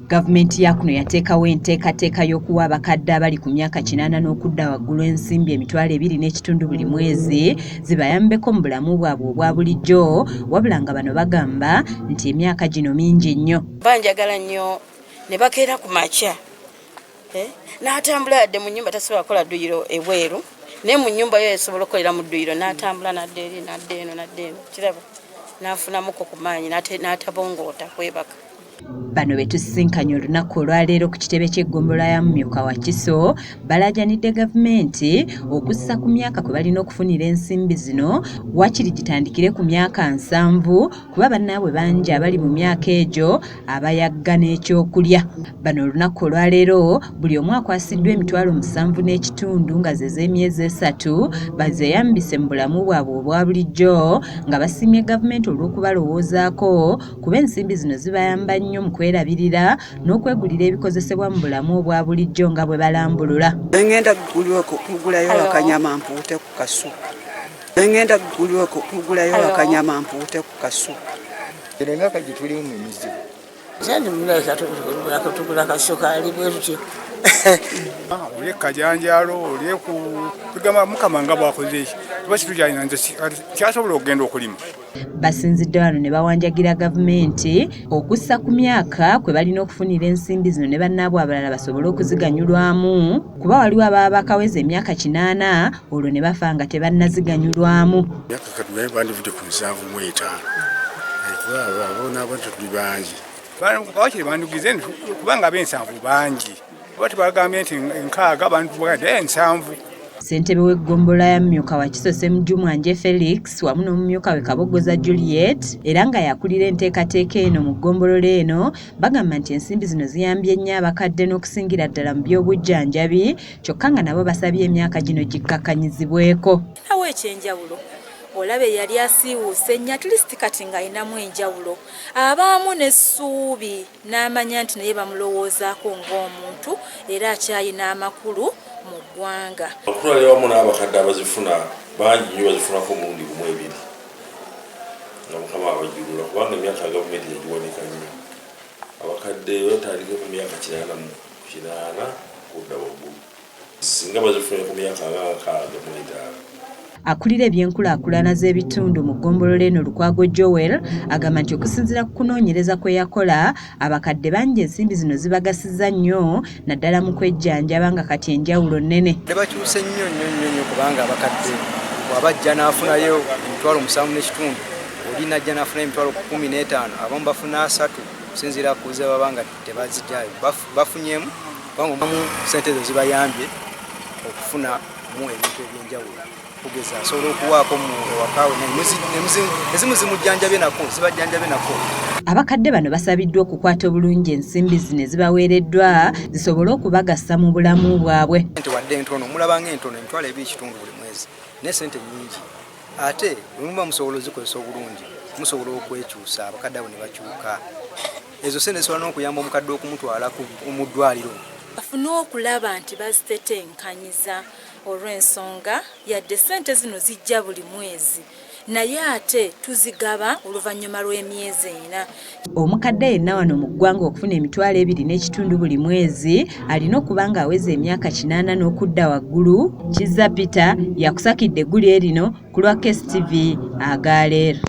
Gavumenti ya kuno yateekawo enteekateeka y'okuwa abakadde abali ku myaka 80 n'okudda waggulu ensimbi emitwalo 2.5 buli mwezi zibayambeko mu bulamu bwabwe obwa bulijjo, wabula nga bano bagamba nti emyaka gino mingi nnyo. Banjagala nnyo ne bakeera ku makya n'atambula yadde mu nnyumba tasobola kukola dduyiro ebweru naye mu nnyumba yo esobola okukolera mu dduyiro n'atambula nadde eri nadde eno kiraba n'afunamuko ku maanyi n'atabongoota kwebaka. Bano betusinkanye olunaku olwaleero ku kitebe ky'eggombolola ya Myaka Wakiso balaajanidde gavumenti okussa ku myaka kwe balina okufunira ensimbi zino wakiri gitandikire ku myaka 7 kuba bannaabwe bangi abali mu myaka egyo abayagga n'ekyokulya. Bano olunaku olwaleero buli omu akwasiddwa emitwalo 7.5 nga ze z'emyezi 3 bazeeyambise mu bulamu bwabwe obwa bulijjo nga basiimye gavumenti olw'okubalowoozaako kuba ensimbi zino zibayamba nnyo mu kwerabirira n'okwegulira ebikozesebwa mu bulamu obwa bulijjo nga bwe balambulula. Ngenda kugulayo akanyama mpuute ku kasu. Ngenda kugulayo akanyama mpuute ku kasu. Era nga kaji tuli mu mizigo. Sandi muleka tugula kasukali bwe tutyo. Uli kajanjalo uli ku kugama mukama nga bwakoze iki. Basi tujyana nze kyasobola okugenda okulima. Basinzidde wano ne bawanjagira gavumenti okussa ku myaka kwe balina okufunira ensimbi zino ne bannaabwe abalala basobole okuziganyulwamu kuba waliwo ababa bakaweza emyaka 80 olwo ne bafa nga tebannaziganyulwamu. Myaka katugaye bandivudde ku 7 mu 5. Abona abantu tuli bangi. Bakiri bandugize kubanga ab'ensanvu bangi. Bati bagambye nti 6 abantu bagadde 7. Ssentebe w'eggombolola ya Myaka Wakiso Semujumwanje Felix wamu n'omumyuka we Kabogoza Juliet era nga yakulira enteekateeka eno mu ggombolola eno bagamba nti ensimbi zino ziyambye nnyo abakadde n'okusingira ddala mu by'obujjanjabi kyokka nga nabo basabye emyaka gino gikkakkanyizibweko. Nawo ekyenjawulo olabe yali asiiwuuse nnyo atulisiti kati ng'ayinamu enjawulo abaamu n'essuubi n'amanya nti naye bamulowoozaako ng'omuntu era akyayina amakulu mu ggwanga. Okulwalira wamu n'abakadde abazifuna bangi nnyo bazifunako omulundi gumu ebiri nga mukama abajjulula kubanga emyaka ya gavumenti yagiwanika nnyo. Abakadde batandike ku myaka 80 kudda waggulu singa bazifuna ku myaka nga 65. Akulira ebyenkulaakulana z'ebitundu mu ggombolola eno Lukwago Joel agamba nti okusinziira ku kunoonyereza kwe yakola abakadde bangi ensimbi zino zibagasizza nnyo naddala mu kwejjanjaba nga kati enjawulo nnene. Bakyuse nnyo kubanga abakadde bw'abajja n'afunayo emitwalo 7.5 oli n'ajja n'afuna emitwalo 15 abamu bafuna 3 okusinziira ku ze baba nga tebazijjayo bafunyemu kubanga omu ssente ezo zibayambye okufuna mu ebintu ebyenjawulo. Kugeza asobola okuwaako mu ewakawe ezimu zimujjanjabe nako zibajjanjabe nako. Abakadde bano basabiddwa okukwata obulungi ensimbi zino zibaweereddwa zisobole okubagasa mu bulamu bwabwe. Wadde entono mulaba ng'entono emitwalo 2.5 buli mwezi ne sente nnyingi ate bwe muba musobola ozikozesa obulungi musobola okwekyusa abakadde abo ne bakyuka. Ezo sente zisobola n'okuyamba omukadde okumutwala mu ddwaliro. Bafune okulaba nti bazitetenkanyiza olw'ensonga yadde ssente zino zijja buli mwezi naye ate tuzigaba oluvannyuma lw'emyezi 4. Omukadde yenna wano mu ggwanga okufuna emitwalo 2.5 buli mwezi alina okuba ng'aweza emyaka 80 n'okudda waggulu. Kizza Peter yakusakidde eggulire lino ku lwa KSTV Agaleero.